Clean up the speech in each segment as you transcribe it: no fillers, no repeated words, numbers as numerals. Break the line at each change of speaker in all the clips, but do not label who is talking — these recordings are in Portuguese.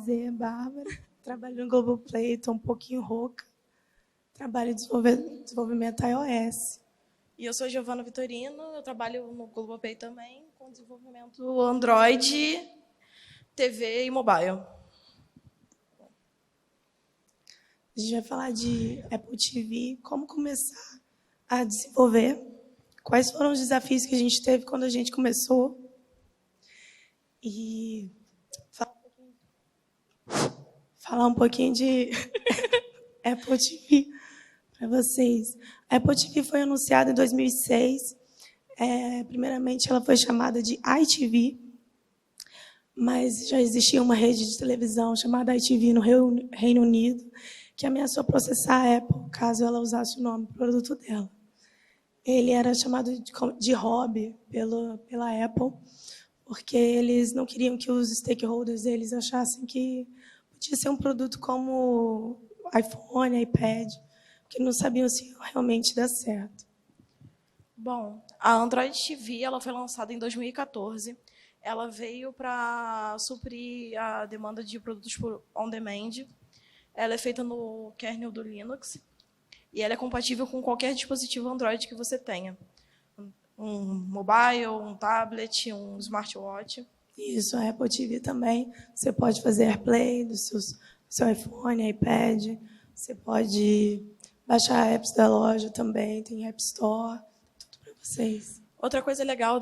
Prazer, Bárbara. Trabalho no Globoplay, estou um pouquinho rouca. Trabalho em desenvolvimento iOS.
E eu sou Giovana Vitorino, eu trabalho no Globoplay também, com desenvolvimento Android, TV e mobile.
A gente vai falar de Apple TV, como começar a desenvolver, quais foram os desafios que a gente teve quando a gente começou. E falar um pouquinho de Apple TV para vocês. A Apple TV foi anunciada em 2006. Primeiramente, ela foi chamada de iTV, mas já existia uma rede de televisão chamada iTV no Reino Unido, que ameaçou processar a Apple caso ela usasse o nome do produto dela. Ele era chamado de hobby pela Apple, porque eles não queriam que os stakeholders deles achassem que podia ser um produto como iPhone, iPad, que não sabiam se realmente dá certo.
Bom, a Android TV ela foi lançada em 2014. Ela veio para suprir a demanda de produtos por on-demand. Ela é feita no kernel do Linux e ela é compatível com qualquer dispositivo Android que você tenha. Um mobile, um tablet, um smartwatch.
Isso, a Apple TV também. Você pode fazer AirPlay do seu iPhone, iPad. Você pode baixar apps da loja também, tem App Store, tudo para vocês.
Outra coisa legal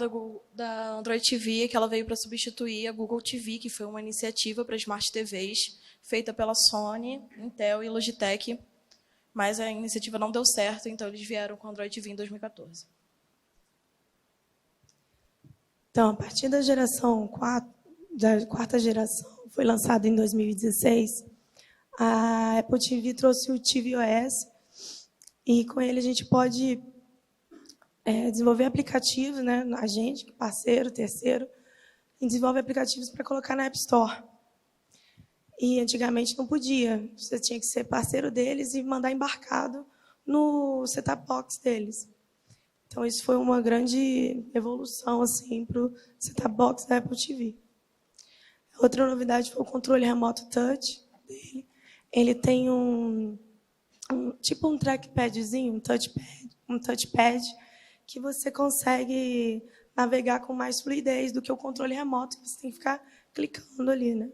da Android TV é que ela veio para substituir a Google TV, que foi uma iniciativa para Smart TVs, feita pela Sony, Intel e Logitech, mas a iniciativa não deu certo, então eles vieram com a Android TV em 2014.
Então, a partir da geração 4, da quarta geração, foi lançada em 2016, a Apple TV trouxe o tvOS, e com ele a gente pode desenvolver aplicativos, né? A gente, parceiro, terceiro, e desenvolve aplicativos para colocar na App Store. E antigamente não podia. Você tinha que ser parceiro deles e mandar embarcado no set-top box deles. Então, isso foi uma grande evolução assim, para o set-top box da Apple TV. Outra novidade foi o controle remoto touch dele. Ele tem tipo um trackpadzinho, um touchpad, que você consegue navegar com mais fluidez do que o controle remoto, que você tem que ficar clicando ali, né?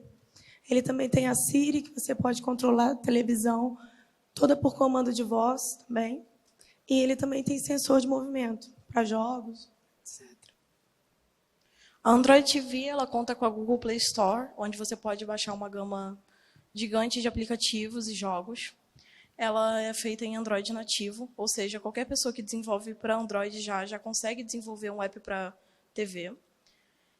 Ele também tem a Siri, que você pode controlar a televisão toda por comando de voz também. E ele também tem sensor de movimento para jogos, etc.
A Android TV ela conta com a Google Play Store, onde você pode baixar uma gama gigante de aplicativos e jogos. Ela é feita em Android nativo, ou seja, qualquer pessoa que desenvolve para Android já consegue desenvolver um app para TV.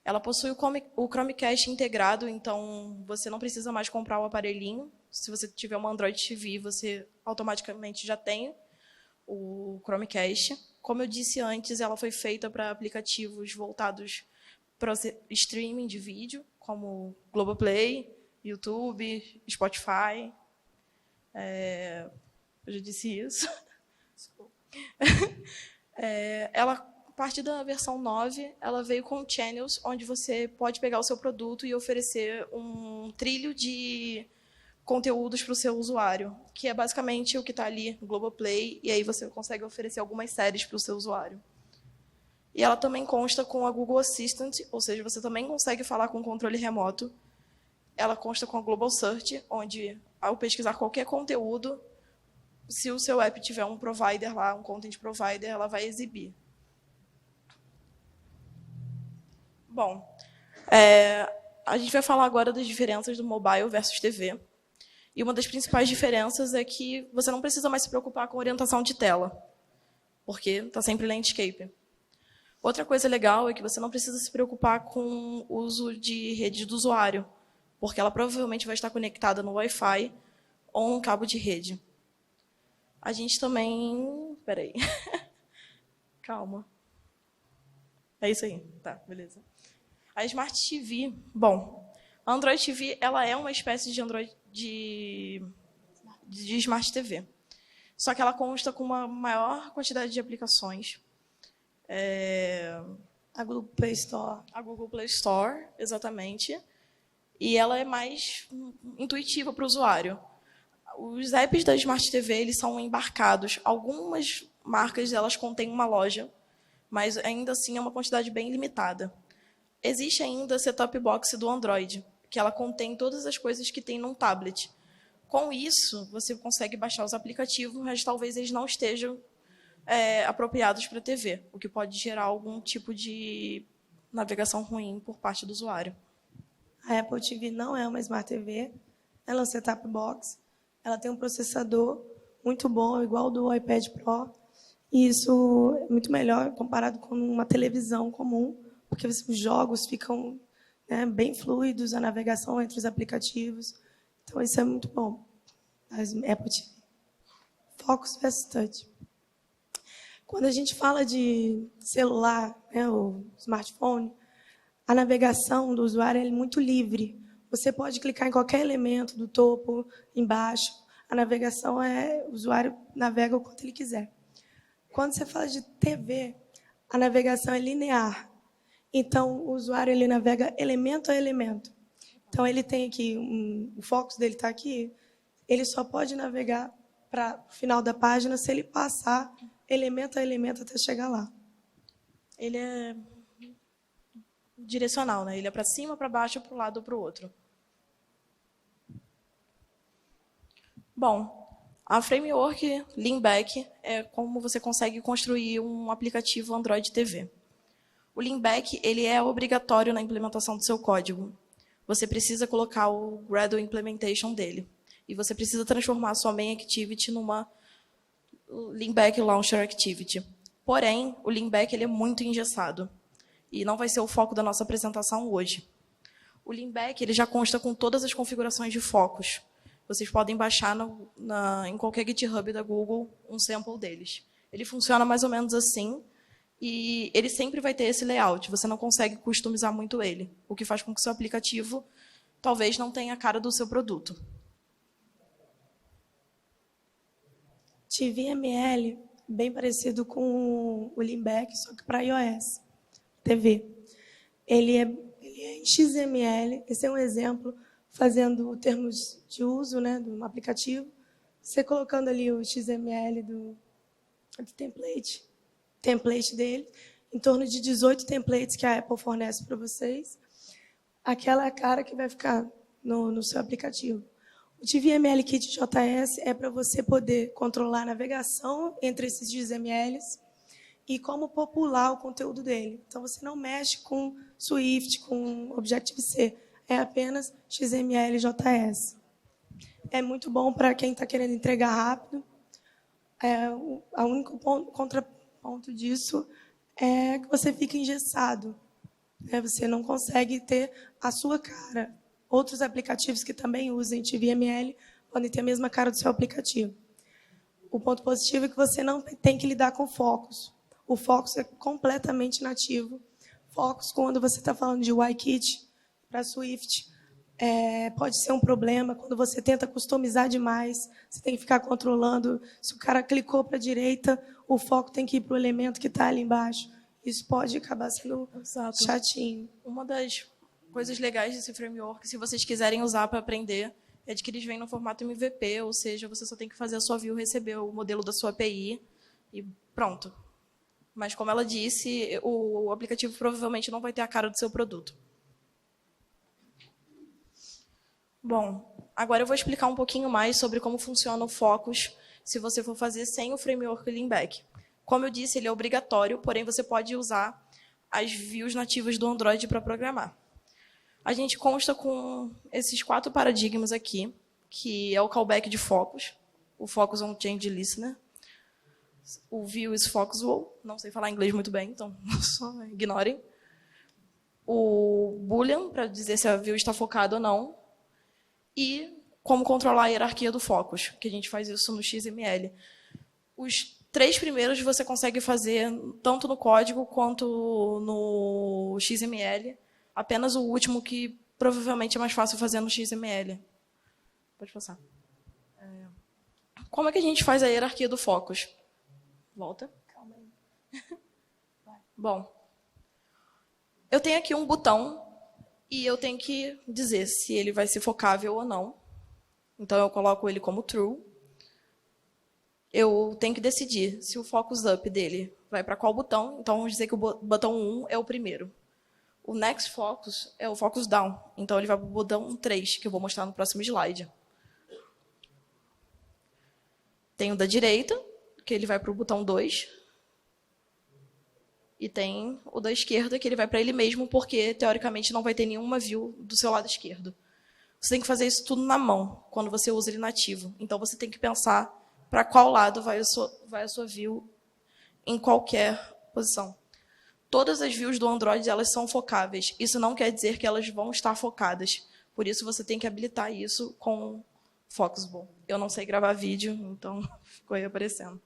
Ela possui o Chromecast integrado, então você não precisa mais comprar o aparelhinho. Se você tiver uma Android TV, você automaticamente já tem o Chromecast. Como eu disse antes, ela foi feita para aplicativos voltados para streaming de vídeo, como Globoplay, YouTube, Spotify. Eu já disse isso. Ela, a partir da versão 9, ela veio com channels, onde você pode pegar o seu produto e oferecer um trilho de conteúdos para o seu usuário, que é basicamente o que está ali no Globoplay, e aí você consegue oferecer algumas séries para o seu usuário. E ela também consta com a Google Assistant, ou seja, você também consegue falar com o controle remoto. Ela consta com a Global Search, onde, ao pesquisar qualquer conteúdo, se o seu app tiver um provider lá, um content provider, ela vai exibir. Bom, a gente vai falar agora das diferenças do mobile versus TV. E uma das principais diferenças é que você não precisa mais se preocupar com orientação de tela, porque está sempre landscape. Outra coisa legal é que você não precisa se preocupar com o uso de rede do usuário, porque ela provavelmente vai estar conectada no Wi-Fi ou num cabo de rede. A gente também... Peraí. Calma. É isso aí. Tá, beleza. A Smart TV... Bom, a Android TV ela é uma espécie de Android de Smart TV. Só que ela consta com uma maior quantidade de aplicações.
A Google Play Store.
A Google Play Store, exatamente. e ela é mais intuitiva para o usuário. Os apps da Smart TV eles são embarcados. Algumas marcas elas contêm uma loja, mas ainda assim é uma quantidade bem limitada. Existe ainda a set-top box do Android, que ela contém todas as coisas que tem num tablet. Com isso, você consegue baixar os aplicativos, mas talvez eles não estejam apropriados para a TV, o que pode gerar algum tipo de navegação ruim por parte do usuário.
A Apple TV não é uma Smart TV, ela é um set-top box. Ela tem um processador muito bom, igual ao do iPad Pro. E isso é muito melhor comparado com uma televisão comum, porque os jogos ficam bem fluidos, a navegação entre os aplicativos. Então, isso é muito bom. As Apple TV. Focus versus Touch. Quando a gente fala de celular, ou smartphone, a navegação do usuário é muito livre. Você pode clicar em qualquer elemento do topo, embaixo. A navegação o usuário navega o quanto ele quiser. Quando você fala de TV, a navegação é linear. Então, o usuário ele navega elemento a elemento. Então, ele tem aqui, o foco dele está aqui, ele só pode navegar para o final da página se ele passar elemento a elemento até chegar lá.
Ele é direcional, né? Ele é para cima, para baixo, para um lado ou para o outro. Bom, a framework Leanback é como você consegue construir um aplicativo Android TV. O Leanback ele é obrigatório na implementação do seu código. Você precisa colocar o Gradle Implementation dele. E você precisa transformar a sua main activity numa Leanback Launcher Activity. Porém, o Leanback ele é muito engessado. E não vai ser o foco da nossa apresentação hoje. O Leanback ele já consta com todas as configurações de focos. Vocês podem baixar em qualquer GitHub da Google um sample deles. Ele funciona mais ou menos assim, e ele sempre vai ter esse layout. Você não consegue customizar muito ele, o que faz com que o seu aplicativo talvez não tenha a cara do seu produto.
TVML, bem parecido com o Leanback, só que para iOS, TV. Ele é em XML, esse é um exemplo, fazendo termos de uso do aplicativo, você colocando ali o XML do template dele, em torno de 18 templates que a Apple fornece para vocês. Aquela é a cara que vai ficar no seu aplicativo. O TVML Kit JS é para você poder controlar a navegação entre esses XMLs e como popular o conteúdo dele. Então, você não mexe com Swift, com Objective-C. É apenas XML JS. É muito bom para quem está querendo entregar rápido. O único contraponto disso é que você fica engessado. Você não consegue ter a sua cara. Outros aplicativos que também usem TVML podem ter a mesma cara do seu aplicativo. O ponto positivo é que você não tem que lidar com focos. O Focus é completamente nativo. Focus, quando você está falando de UIKit para Swift, pode ser um problema. Quando você tenta customizar demais, você tem que ficar controlando. Se o cara clicou para a direita, o foco tem que ir para o elemento que está ali embaixo. Isso pode acabar sendo chatinho.
Uma das coisas legais desse framework, se vocês quiserem usar para aprender, é de que eles vêm no formato MVP, ou seja, você só tem que fazer a sua view receber o modelo da sua API e pronto. Mas, como ela disse, o aplicativo provavelmente não vai ter a cara do seu produto. Bom, agora eu vou explicar um pouquinho mais sobre como funciona o Focus se você for fazer sem o framework Leanback. Como eu disse, ele é obrigatório, porém você pode usar as views nativas do Android para programar. A gente consta com esses 4 paradigmas aqui, que é o callback de Focus, o Focus on Change Listener, o View is Foxwell, não sei falar inglês muito bem, então só ignorem. O Boolean, para dizer se a view está focada ou não. E como controlar a hierarquia do Focus, que a gente faz isso no XML. Os 3 primeiros você consegue fazer tanto no código quanto no XML. Apenas o último que provavelmente é mais fácil fazer no XML. Pode passar. Como é que a gente faz a hierarquia do Focus? Volta. Calma aí. Bom, eu tenho aqui um botão E eu tenho que dizer se ele vai ser focável ou não. Então, eu coloco ele como true. Eu tenho que decidir se o focus up dele vai para qual botão. Então, vamos dizer que o botão 1 é o primeiro. O next focus é o focus down. Então, ele vai para o botão 3, que eu vou mostrar no próximo slide. Tem o da direita, que ele vai para o botão 2. E tem o da esquerda, que ele vai para ele mesmo, porque, teoricamente, não vai ter nenhuma view do seu lado esquerdo. Você tem que fazer isso tudo na mão, quando você usa ele nativo. Então, você tem que pensar para qual lado vai a sua view em qualquer posição. Todas as views do Android elas são focáveis. Isso não quer dizer que elas vão estar focadas. Por isso, você tem que habilitar isso com Foxable. Eu não sei gravar vídeo, então ficou aí aparecendo.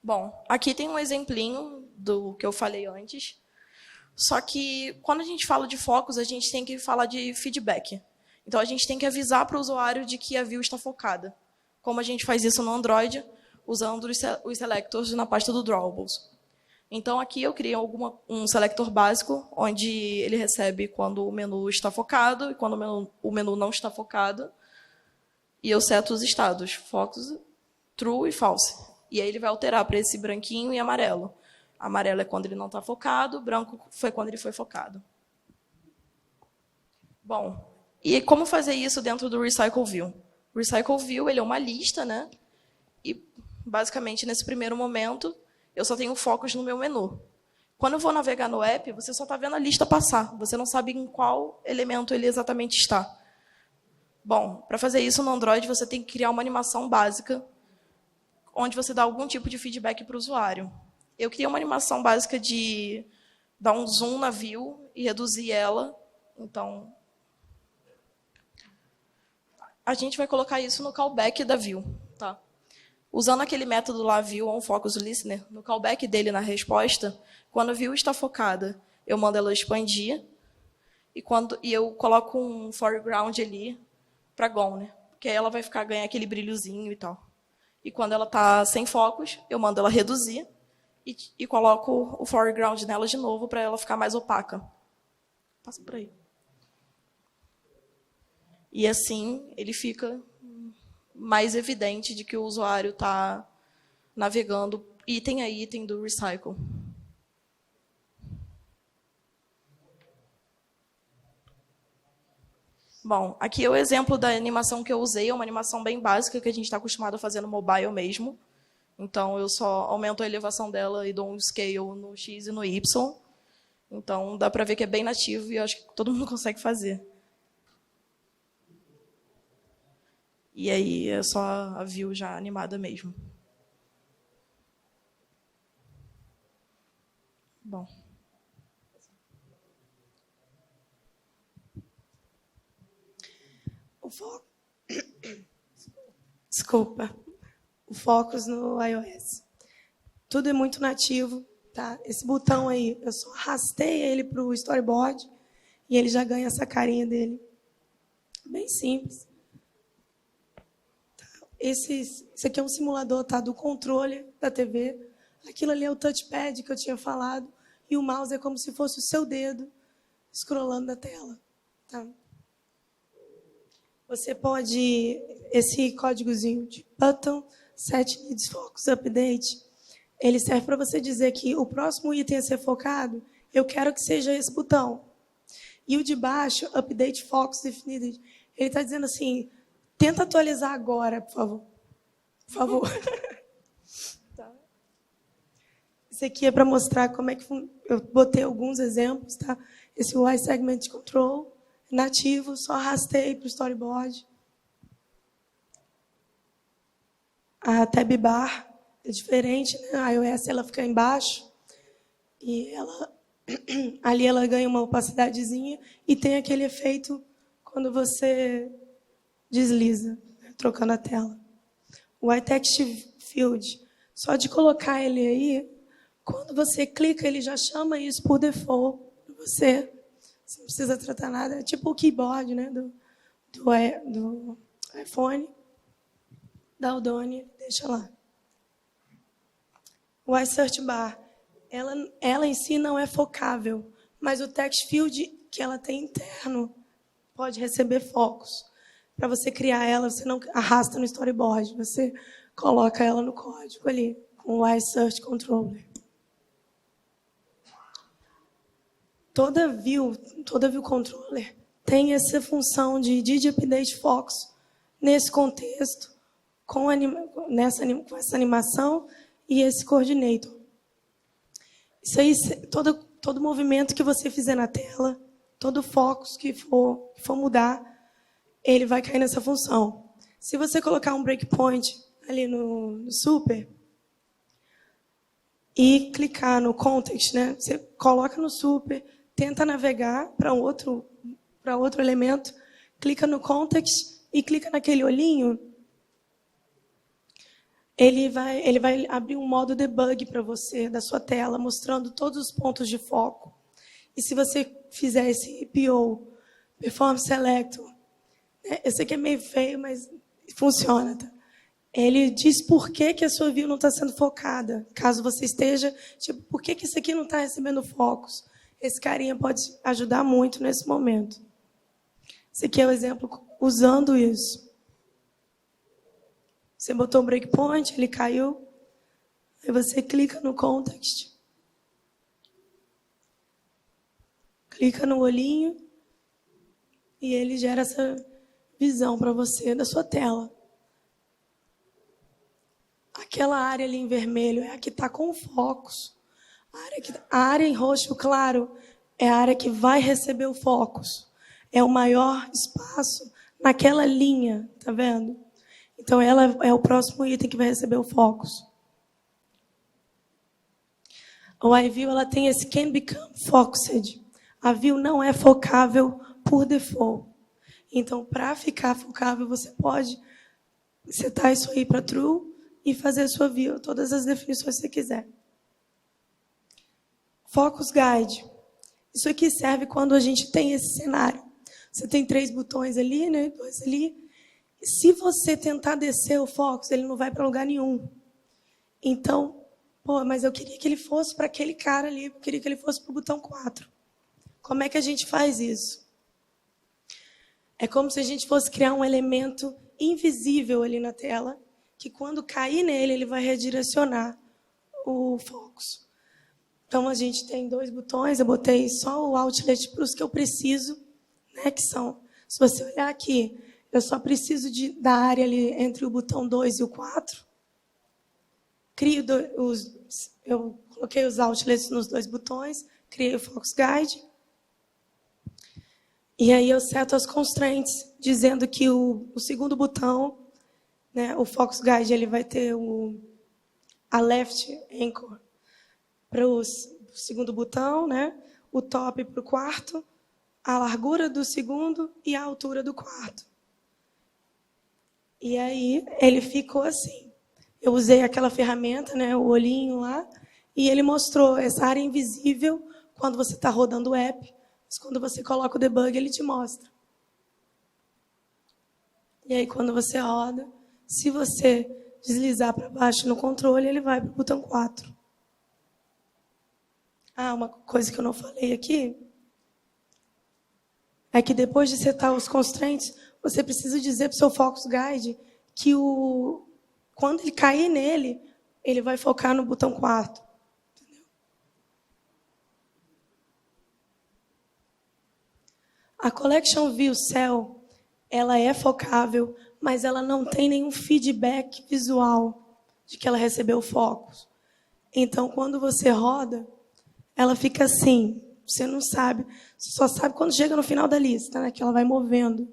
Bom, aqui tem um exemplinho do que eu falei antes. Só que, quando a gente fala de focos, a gente tem que falar de feedback. Então, a gente tem que avisar para o usuário de que a view está focada. Como a gente faz isso no Android, usando os selectors na pasta do Drawables. Então, aqui eu criei um selector básico, onde ele recebe quando o menu está focado e quando o menu não está focado. E eu seto os estados, focus, true e false. E aí ele vai alterar para esse branquinho e amarelo. Amarelo é quando ele não está focado, branco foi quando ele foi focado. Bom, e como fazer isso dentro do Recycle View? O Recycle View ele é uma lista, né? E, basicamente, nesse primeiro momento, eu só tenho focos no meu menu. Quando eu vou navegar no app, você só está vendo a lista passar. Você não sabe em qual elemento ele exatamente está. Bom, para fazer isso no Android, você tem que criar uma animação básica, onde você dá algum tipo de feedback para o usuário. Eu criei uma animação básica de dar um zoom na view e reduzir ela. Então, a gente vai colocar isso no callback da view. Tá? Usando aquele método lá, view_onFocusListener, no callback dele na resposta, quando a view está focada, eu mando ela expandir e eu coloco um foreground ali para gone, né? Porque aí ela vai ganhar aquele brilhozinho e tal. E quando ela está sem focos, eu mando ela reduzir e coloco o foreground nela de novo para ela ficar mais opaca. Passa por aí. E assim ele fica mais evidente de que o usuário está navegando item a item do Recycle. Bom, aqui é o exemplo da animação que eu usei, é uma animação bem básica que a gente está acostumado a fazer no mobile mesmo. Então, eu só aumento a elevação dela e dou um scale no X e no Y. Então, dá para ver que é bem nativo e eu acho que todo mundo consegue fazer. E aí, é só a view já animada mesmo. Bom.
Desculpa. O Focus no iOS. Tudo é muito nativo, tá? Esse botão aí, eu só arrastei ele para o storyboard e ele já ganha essa carinha dele. Bem simples. Tá? Esse aqui é um simulador, tá? Do controle da TV. Aquilo ali é o touchpad que eu tinha falado. E o mouse é como se fosse o seu dedo scrollando na tela. Tá? Você pode... Esse códigozinho de button, set needs focus update, ele serve para você dizer que o próximo item a ser focado, eu quero que seja esse botão. E o de baixo, update focus if needed, ele está dizendo assim, tenta atualizar agora, por favor. Por favor. Tá. Isso aqui é para mostrar como é que eu botei alguns exemplos, tá? Esse UI Segment Control, nativo, só arrastei para o storyboard. A tab bar é diferente, né? A iOS ela fica embaixo e ali ela ganha uma opacidadezinha e tem aquele efeito quando você desliza, né? Trocando a tela. O iText Field, só de colocar ele aí, quando você clica, ele já chama isso por default para você. Você não precisa tratar nada. É tipo o keyboard, né? do iPhone. Dá o done, deixa lá. O iSearch Bar, ela em si não é focável, mas o text field que ela tem interno pode receber focos. Para você criar ela, você não arrasta no storyboard, você coloca ela no código ali, com o iSearch Controller. Toda view controller tem essa função de did update focus nesse contexto, com essa animação e esse coordinator. Isso aí, todo movimento que você fizer na tela, todo focus que for mudar, ele vai cair nessa função. Se você colocar um breakpoint ali no super e clicar no context, né? Você coloca no super, tenta navegar para outro elemento, clica no context e clica naquele olhinho, ele vai abrir um modo debug para você da sua tela, mostrando todos os pontos de foco. E se você fizer esse PO, Perform Selector, né, esse aqui é meio feio, mas funciona, tá? Ele diz por que a sua view não está sendo focada. Caso você esteja, tipo, por que isso aqui não está recebendo focos? Esse carinha pode ajudar muito nesse momento. Esse aqui é o exemplo usando isso. Você botou um breakpoint, ele caiu. Aí você clica no context. Clica no olhinho. E ele gera essa visão para você da sua tela. Aquela área ali em vermelho é a que está com focos. A área em roxo claro é a área que vai receber o focus. É o maior espaço naquela linha, tá vendo? Então, ela é o próximo item que vai receber o focus. O iView, ela tem esse can become focused. A view não é focável por default. Então, para ficar focável, você pode setar isso aí para true e fazer a sua view, todas as definições que você quiser. Focus Guide. Isso aqui serve quando a gente tem esse cenário. Você tem 3 botões ali, né? 2 ali. Se você tentar descer o focus, ele não vai para lugar nenhum. Então, mas eu queria que ele fosse para aquele cara ali, eu queria que ele fosse para o botão 4. Como é que a gente faz isso? É como se a gente fosse criar um elemento invisível ali na tela, que quando cair nele, ele vai redirecionar o focus. Então, a gente tem 2 botões, eu botei só o outlet para os que eu preciso, né, que são, se você olhar aqui, eu só preciso da área ali entre o botão 2 e o 4. Eu coloquei os outlets nos 2 botões, criei o Focus Guide. E aí eu seto as constraints, dizendo que o segundo botão, né, o Focus Guide, ele vai ter a left anchor para o segundo botão, né, o top para o quarto, a largura do segundo e a altura do quarto. E aí ele ficou assim. Eu usei aquela ferramenta, né, o olhinho lá, e ele mostrou essa área invisível quando você está rodando o app, mas quando você coloca o debug, ele te mostra. E aí, quando você roda, se você deslizar para baixo no controle, ele vai para o botão 4. Uma coisa que eu não falei aqui é que depois de setar os constraints, você precisa dizer para o seu Focus Guide que quando ele cair nele, ele vai focar no botão 4. Entendeu? A Collection View Cell, ela é focável, mas ela não tem nenhum feedback visual de que ela recebeu focos. Então, quando você roda, ela fica assim. Você não sabe, você só sabe quando chega no final da lista, né, que ela vai movendo.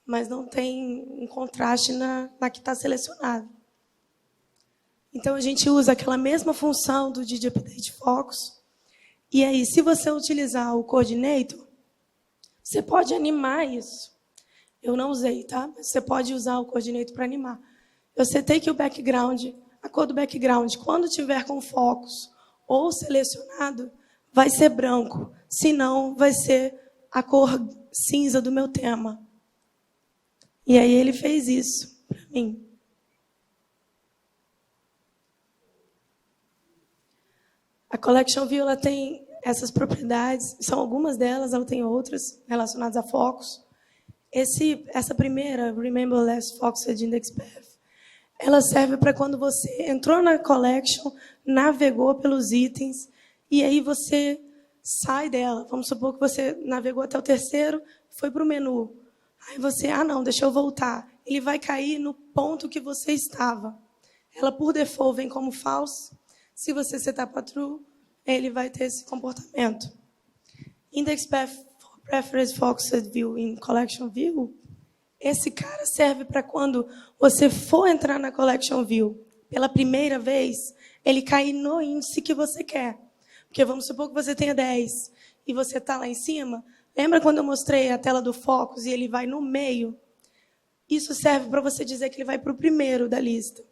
Mas não tem um contraste na que está selecionada. Então, a gente usa aquela mesma função do Did Update Focus. E aí, se você utilizar o Coordinator, você pode animar isso. Eu não usei, tá? Mas você pode usar o Coordinator para animar. Eu setei que o background, a cor do background, quando tiver com focus ou selecionado, vai ser branco. Se não, vai ser a cor cinza do meu tema. E aí ele fez isso para mim. A Collection View, essas propriedades, são algumas delas, ela tem outras relacionadas a focos. Essa primeira, Remember Last Foxed Index Path, ela serve para quando você entrou na collection, navegou pelos itens, e aí você sai dela. Vamos supor que você navegou até o terceiro, foi para o menu. Aí você, não, deixa eu voltar. Ele vai cair no ponto que você estava. Ela, por default, vem como false. Se você setar para true, ele vai ter esse comportamento. Index Path for Preference Focused View in Collection View, esse cara serve para quando você for entrar na Collection View pela primeira vez, ele cair no índice que você quer. Porque vamos supor que você tenha 10 e você está lá em cima. Lembra quando eu mostrei a tela do Focus e ele vai no meio? Isso serve para você dizer que ele vai para o primeiro da lista.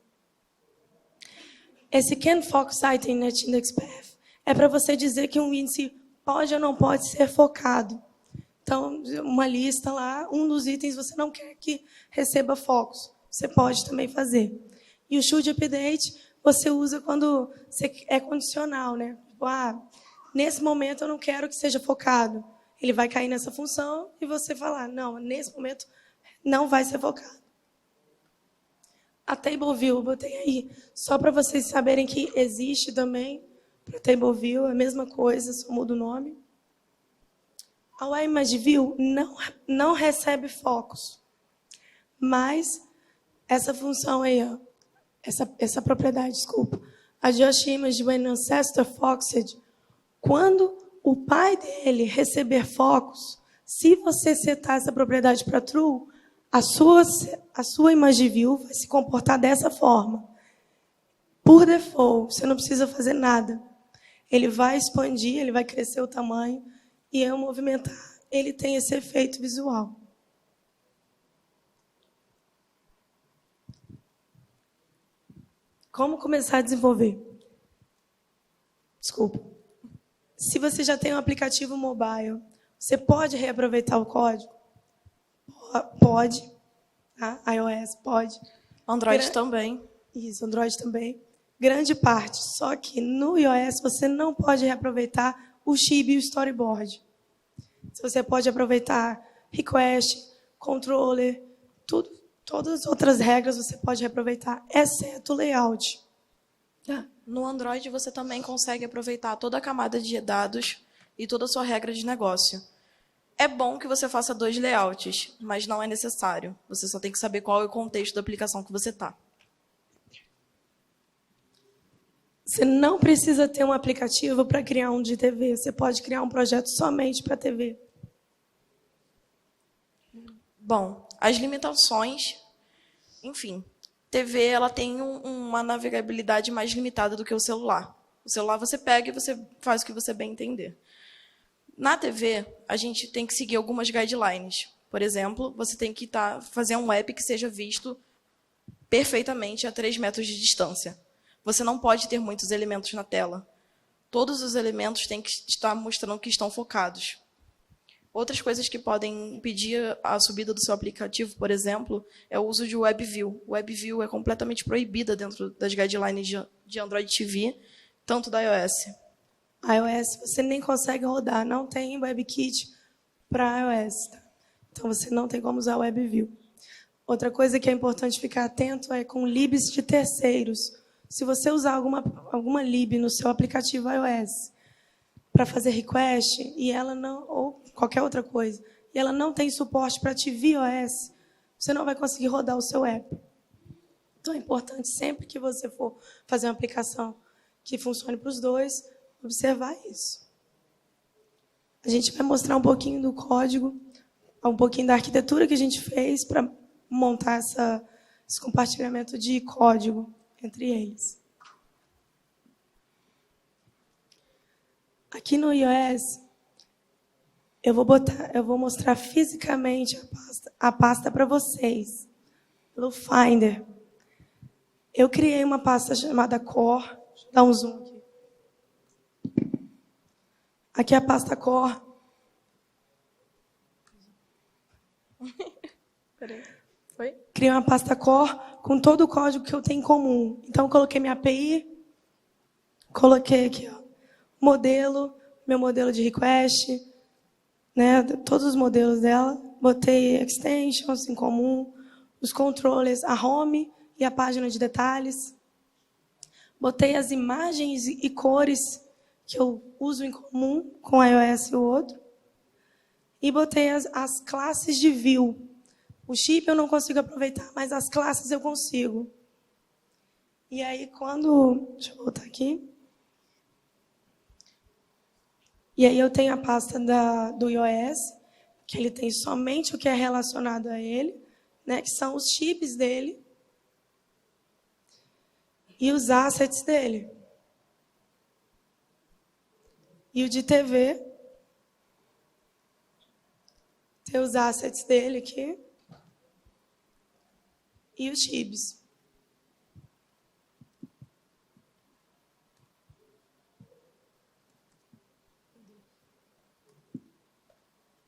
Esse Can Focus Item Net Index Path é para você dizer que um índice pode ou não pode ser focado. Então, uma lista lá, um dos itens você não quer que receba focos. Você pode também fazer. E o Should Update você usa quando é condicional, né? Tipo, nesse momento eu não quero que seja focado. Ele vai cair nessa função e você falar, não, nesse momento não vai ser focado. A Table View eu botei aí só para vocês saberem que existe também. Para Table View é a mesma coisa, só muda o nome. A Image View não recebe focos. Mas essa função aí, ó, essa propriedade, desculpa. Adjust Image when Ancestor Foxed. Quando o pai dele receber focos, se você setar essa propriedade para true, a sua Image View vai se comportar dessa forma. Por default, você não precisa fazer nada. Ele vai expandir, ele vai crescer o tamanho, e ao movimentar, ele tem esse efeito visual. Como começar a desenvolver? Desculpa. Se você já tem um aplicativo mobile, você pode reaproveitar o código? Pode. Tá? iOS pode.
Android também.
Isso, Android também. Grande parte. Só que no iOS você não pode reaproveitar o Chibi e o Storyboard. Você pode aproveitar request, controller, tudo. Todas as outras regras você pode reaproveitar, exceto o layout. Tá?
No Android, você também consegue aproveitar toda a camada de dados e toda a sua regra de negócio. É bom que você faça 2 layouts, mas não é necessário. Você só tem que saber qual é o contexto da aplicação que você está.
Você não precisa ter um aplicativo para criar um de TV. Você pode criar um projeto somente para TV.
Bom, as limitações, enfim, TV ela tem uma navegabilidade mais limitada do que o celular. O celular você pega e você faz o que você bem entender. Na TV, a gente tem que seguir algumas guidelines. Por exemplo, você tem que fazer um app que seja visto perfeitamente a 3 metros de distância. Você não pode ter muitos elementos na tela. Todos os elementos têm que estar mostrando que estão focados. Outras coisas que podem impedir a subida do seu aplicativo, por exemplo, é o uso de WebView. O WebView é completamente proibida dentro das guidelines de Android TV, tanto da iOS.
iOS você nem consegue rodar, não tem WebKit para iOS. Então você não tem como usar o WebView. Outra coisa que é importante ficar atento é com libs de terceiros. Se você usar alguma lib no seu aplicativo iOS para fazer request e ela não, ou qualquer outra coisa, e ela não tem suporte para tvOS, você não vai conseguir rodar o seu app. Então é importante sempre que você for fazer uma aplicação que funcione para os dois, observar isso. A gente vai mostrar um pouquinho do código, um pouquinho da arquitetura que a gente fez para montar esse compartilhamento de código entre eles. Aqui no iOS, eu vou mostrar fisicamente a pasta para vocês, pelo Finder. Eu criei uma pasta chamada Core. Deixa eu dar um zoom aqui. Aqui é a pasta Core.
Peraí. Foi?
Criei uma pasta Core com todo o código que eu tenho em comum. Então, coloquei minha API, coloquei aqui, ó, modelo, meu modelo de request, né, todos os modelos dela. Botei extensions em comum, os controllers, a home e a página de detalhes. Botei as imagens e cores que eu uso em comum com o iOS e o outro. E botei as classes de view. O chip eu não consigo aproveitar, mas as classes eu consigo. E aí, deixa eu voltar aqui. E aí eu tenho a pasta do iOS, que ele tem somente o que é relacionado a ele, né, que são os chips dele e os assets dele. E o de TV, tem os assets dele aqui e os chips.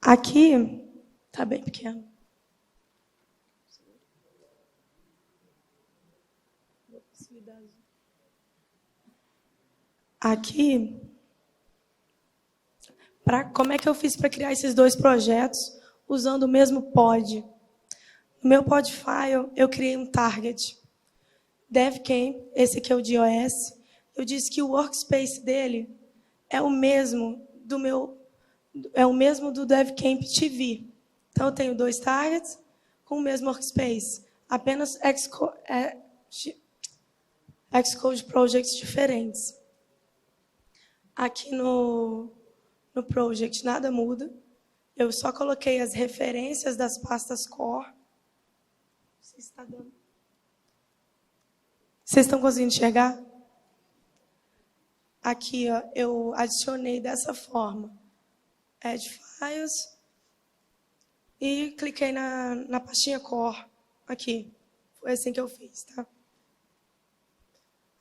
Aqui está bem pequeno. Aqui, como é que eu fiz para criar esses dois projetos usando o mesmo pod? No meu pod file, eu criei um target. DevCamp, esse aqui é o de iOS. Eu disse que o workspace dele é o mesmo do DevCamp TV. Então, eu tenho dois targets com o mesmo workspace. Apenas Xcode projects diferentes. Aqui no project nada muda. Eu só coloquei as referências das pastas core. Vocês estão conseguindo enxergar? Aqui, ó, eu adicionei dessa forma. Add Files. E cliquei na pastinha core. Aqui. Foi assim que eu fiz, tá?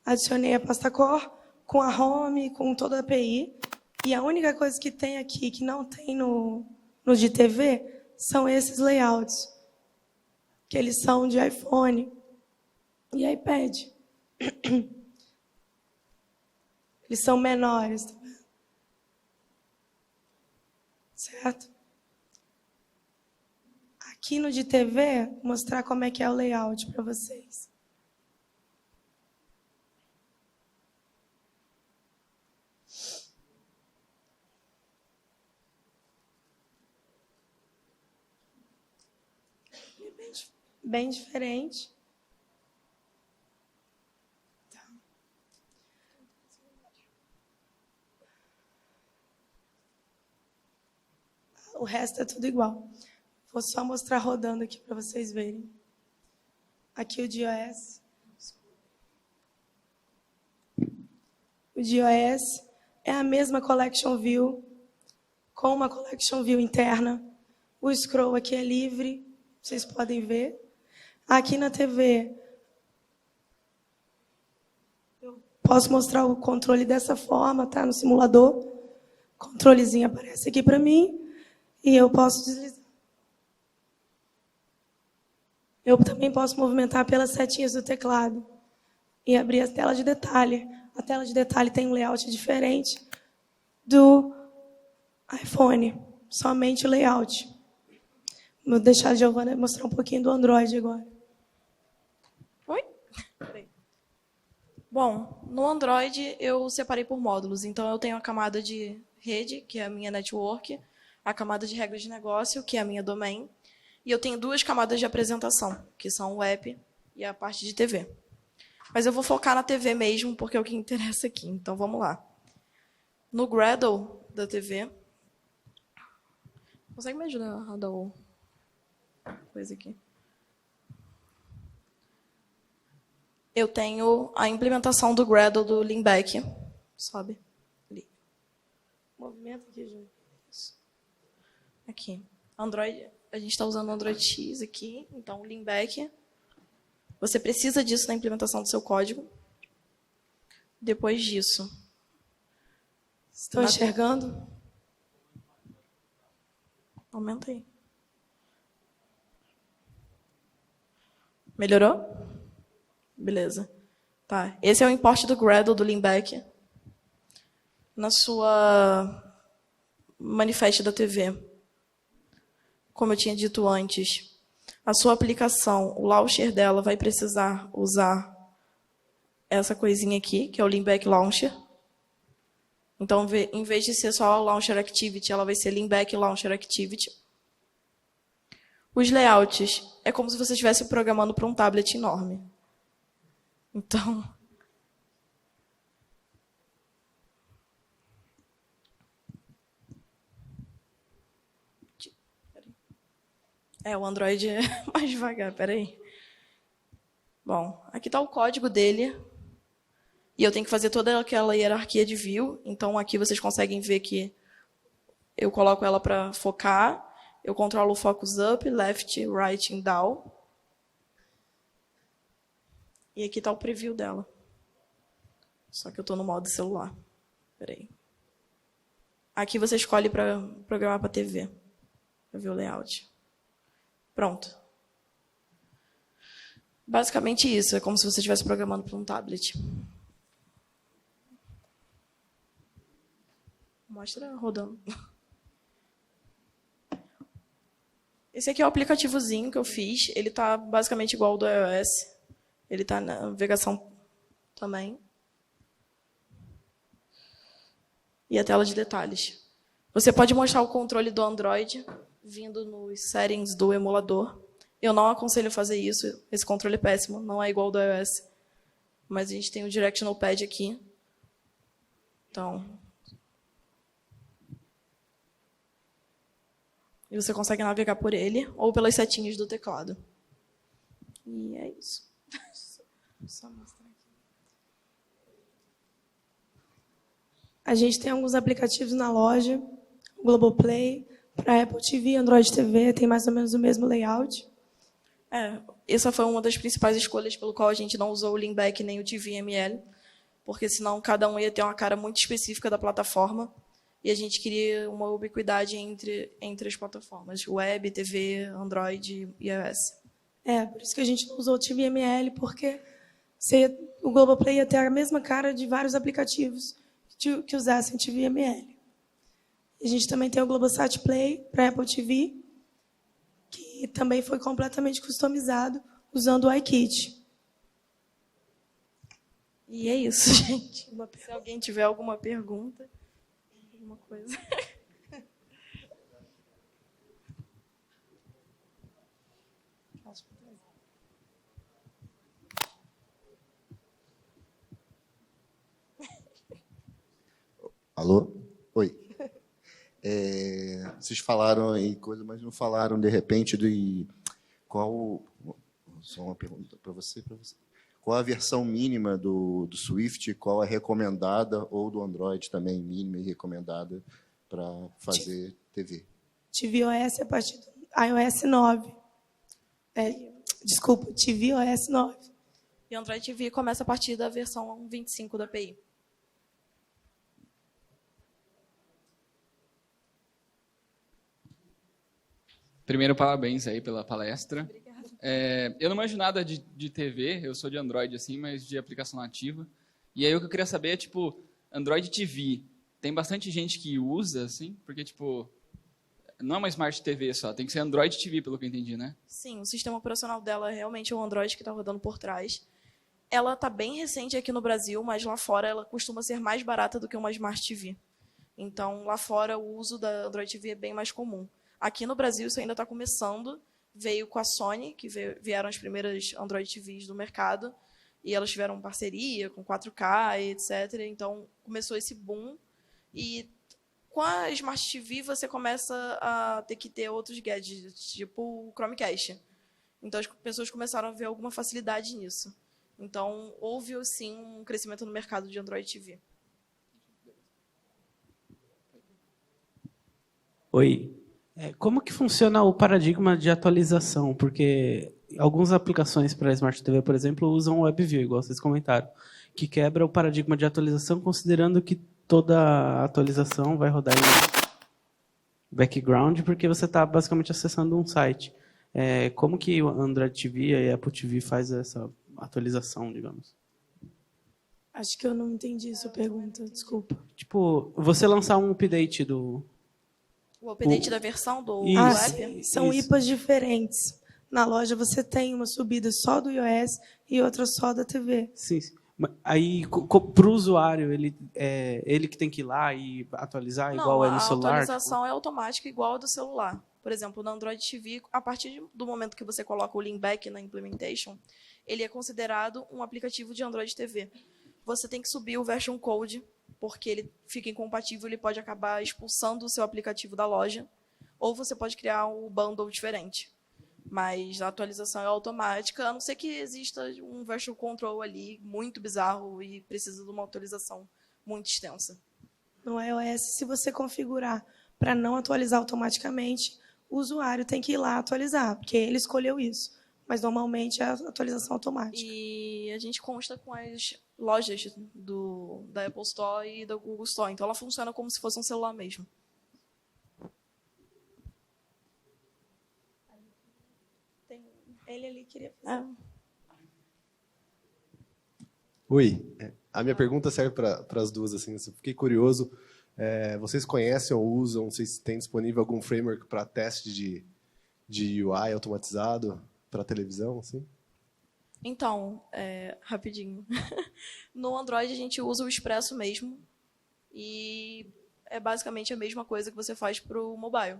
Adicionei a pasta core com a home, com toda a API. E a única coisa que tem aqui, que não tem no de TV, são esses layouts. Que eles são de iPhone e iPad. Eles são menores. Tá vendo? Certo? Aqui no de TV, vou mostrar como é que é o layout para vocês. Bem diferente. O resto é tudo igual. Vou só mostrar rodando aqui para vocês verem. Aqui o de iOS. O de iOS é a mesma Collection View, com uma Collection View interna. O scroll aqui é livre, vocês podem ver. Aqui na TV, eu posso mostrar o controle dessa forma, tá? No simulador. O controlezinho aparece aqui para mim. E eu posso deslizar. Eu também posso movimentar pelas setinhas do teclado. E abrir a tela de detalhe. A tela de detalhe tem um layout diferente do iPhone. Somente o layout. Vou deixar a Giovana mostrar um pouquinho do Android agora.
Oi? Bom, no Android eu separei por módulos. Então, eu tenho a camada de rede, que é a minha network, a camada de regras de negócio, que é a minha domain, e eu tenho duas camadas de apresentação, que são o app e a parte de TV. Mas eu vou focar na TV mesmo, porque é o que interessa aqui. Então, vamos lá. No Gradle da TV... Consegue me ajudar a dar o... coisa aqui? Eu tenho a implementação do Gradle do Leanback. Sobe. Ali.
Movimento aqui, Ju.
Aqui. Android, a gente está usando o Android X aqui, então o Leanback. Você precisa disso na implementação do seu código. Depois disso.
Estão enxergando?
Aumenta aí. Melhorou? Beleza. Tá. Esse é o import do Gradle do Leanback. Na sua manifeste da TV. Como eu tinha dito antes, a sua aplicação, o launcher dela vai precisar usar essa coisinha aqui, que é o Leanback Launcher. Então, em vez de ser só Launcher Activity, ela vai ser Leanback Launcher Activity. Os layouts é como se você estivesse programando para um tablet enorme. Então, o Android é mais devagar, peraí. Bom, aqui está o código dele. E eu tenho que fazer toda aquela hierarquia de view. Então, aqui vocês conseguem ver que eu coloco ela para focar. Eu controlo o focus up, left, right e down. E aqui está o preview dela. Só que eu estou no modo celular. Peraí. Aqui você escolhe para programar para TV. Para ver o layout. Pronto. Basicamente isso. É como se você estivesse programando para um tablet. Mostra rodando. Esse aqui é o aplicativozinho que eu fiz. Ele está basicamente igual ao do iOS. Ele está na navegação também. E a tela de detalhes. Você pode mostrar o controle do Android vindo nos settings do emulador. Eu não aconselho fazer isso. Esse controle é péssimo. Não é igual ao do iOS. Mas a gente tem o Directional Pad aqui. Então... E você consegue navegar por ele ou pelas setinhas do teclado. E é isso. Só mostrar aqui.
A gente tem alguns aplicativos na loja. O Globoplay, para Apple TV, Android TV, tem mais ou menos o mesmo layout.
Essa foi uma das principais escolhas pelo qual a gente não usou o Leanback nem o TVML, porque senão cada um ia ter uma cara muito específica da plataforma. E a gente queria uma ubiquidade entre as plataformas, web, TV, Android e iOS.
Por isso que a gente não usou o TVML, porque o Globoplay ia ter a mesma cara de vários aplicativos que usassem TVML. A gente também tem o Globosat Play para Apple TV, que também foi completamente customizado usando o iKit.
E é isso, gente. Se alguém tiver alguma pergunta... Uma coisa.
Alô? Oi. Vocês falaram aí coisa, mas não falaram de repente qual. Só uma pergunta para você. Qual a versão mínima do Swift, qual a recomendada, ou do Android também, mínima e recomendada para fazer TV?
tvOS a partir do iOS 9. Desculpa, tvOS 9.
E Android TV começa a partir da versão 25 da API.
Primeiro, parabéns aí pela palestra. Eu não manjo nada de TV, eu sou de Android, assim, mas de aplicação nativa. E aí o que eu queria saber é, Android TV, tem bastante gente que usa, assim? Porque, não é uma Smart TV só, tem que ser Android TV, pelo que eu entendi, né?
Sim, o sistema operacional dela é realmente o Android que está rodando por trás. Ela está bem recente aqui no Brasil, mas lá fora ela costuma ser mais barata do que uma Smart TV. Então, lá fora, o uso da Android TV é bem mais comum. Aqui no Brasil, isso ainda está começando. Veio com a Sony, que vieram as primeiras Android TVs do mercado, e elas tiveram parceria com 4K, etc. Então, começou esse boom. E com a Smart TV, você começa a ter que ter outros gadgets, tipo o Chromecast. Então, as pessoas começaram a ver alguma facilidade nisso. Então, houve, sim, um crescimento no mercado de Android TV.
Oi. Como que funciona o paradigma de atualização? Porque algumas aplicações para Smart TV, por exemplo, usam o WebView, igual vocês comentaram, que quebra o paradigma de atualização, considerando que toda atualização vai rodar em background, porque você está basicamente acessando um site. Como que o Android TV e a Apple TV faz essa atualização, digamos?
Acho que eu não entendi a sua pergunta, desculpa.
Você lançar um update
O update da versão do
Isso.
app?
São
Isso.
IPAs diferentes. Na loja você tem uma subida só do iOS e outra só da TV.
Sim. Aí, para o usuário, ele que tem que ir lá e atualizar,
Não,
igual é no
a
celular?
atualização é automática igual a do celular. Por exemplo, no Android TV, a partir do momento que você coloca o link back na implementation, ele é considerado um aplicativo de Android TV. Você tem que subir o version code, porque ele fica incompatível, ele pode acabar expulsando o seu aplicativo da loja, ou você pode criar um bundle diferente. Mas a atualização é automática, a não ser que exista um version control ali muito bizarro e precisa de uma atualização muito extensa.
No iOS, se você configurar para não atualizar automaticamente, o usuário tem que ir lá atualizar, porque ele escolheu isso. Mas normalmente é a atualização automática.
E a gente consta com as lojas da Apple Store e da Google Store. Então ela funciona como se fosse um celular mesmo.
Ele ali queria fazer.
Oi, a minha pergunta serve para as duas. Assim, eu fiquei curioso. Vocês conhecem ou usam, vocês têm disponível algum framework para teste de UI automatizado para televisão? Assim?
Então, rapidinho. No Android a gente usa o Expresso mesmo. E é basicamente a mesma coisa que você faz para o mobile.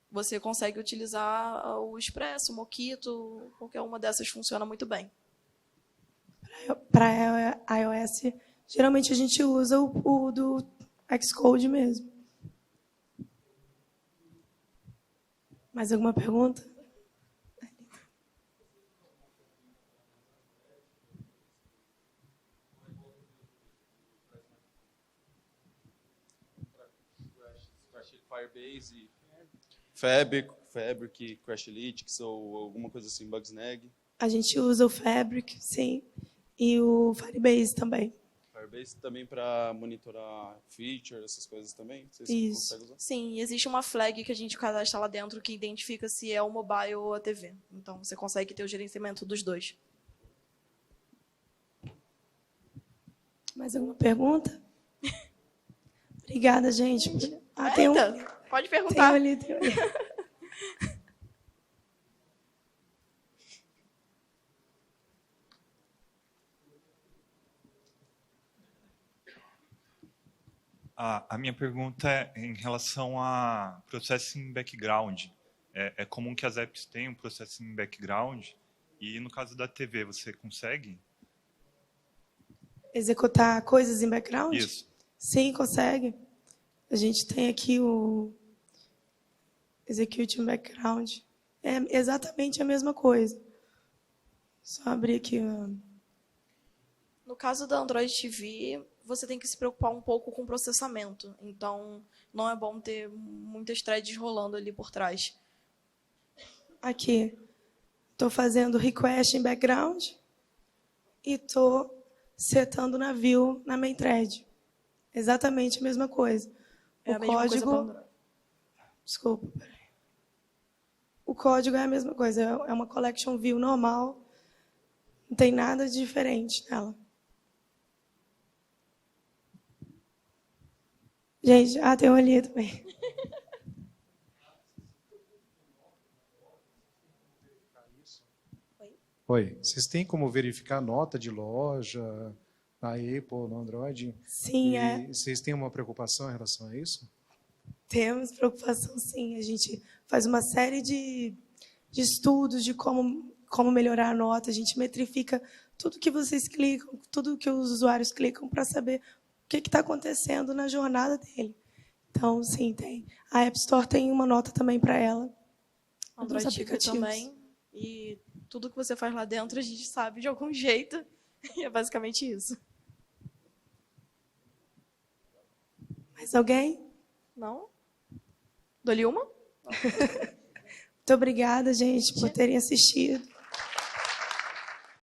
Você consegue utilizar o Expresso, o Mockito, qualquer uma dessas funciona muito bem.
Para iOS, geralmente a gente usa o do Xcode mesmo. Mais alguma pergunta?
Firebase, Fabric, Crashlytics ou alguma coisa assim, Bugsnag.
A gente usa o Fabric, sim, e o Firebase também.
Firebase também para monitorar feature, essas coisas também? Vocês
Isso.
conseguem usar?
Sim, existe uma flag que a gente cadastra lá dentro que identifica se é o mobile ou a TV. Então você consegue ter o gerenciamento dos dois.
Mais alguma pergunta? Obrigada, gente. Tem
Pode
tem
perguntar.
ali, tem ali.
A minha pergunta é em relação a processing background. É comum que as apps tenham processing background e no caso da TV você consegue?
Executar coisas em background?
Isso.
Sim, consegue. A gente tem aqui o Execute in Background. É exatamente a mesma coisa. Só abrir aqui.
No caso da Android TV, você tem que se preocupar um pouco com o processamento. Então, não é bom ter muitas threads rolando ali por trás.
Aqui. Estou fazendo request em background e estou setando na view na main thread. Exatamente a mesma coisa.
É a mesma coisa para Android.
Desculpa, peraí. O código é a mesma coisa. É uma collection view normal. Não tem nada de diferente nela. Gente, tem um ali também.
Oi, vocês têm como verificar nota de loja na Apple, no Android?
Sim,
E vocês têm uma preocupação em relação a isso?
Temos preocupação, sim. A gente faz uma série de estudos de como melhorar a nota. A gente metrifica tudo que vocês clicam, tudo que os usuários clicam para saber o que está acontecendo na jornada dele. Então, sim, tem. A App Store tem uma nota também para ela.
Android
Dos
TV
aplicativos.
também. E tudo que você faz lá dentro a gente sabe de algum jeito. E é basicamente isso.
Mais alguém?
Não? Dou-lhe uma?
Muito obrigada, gente, por terem assistido.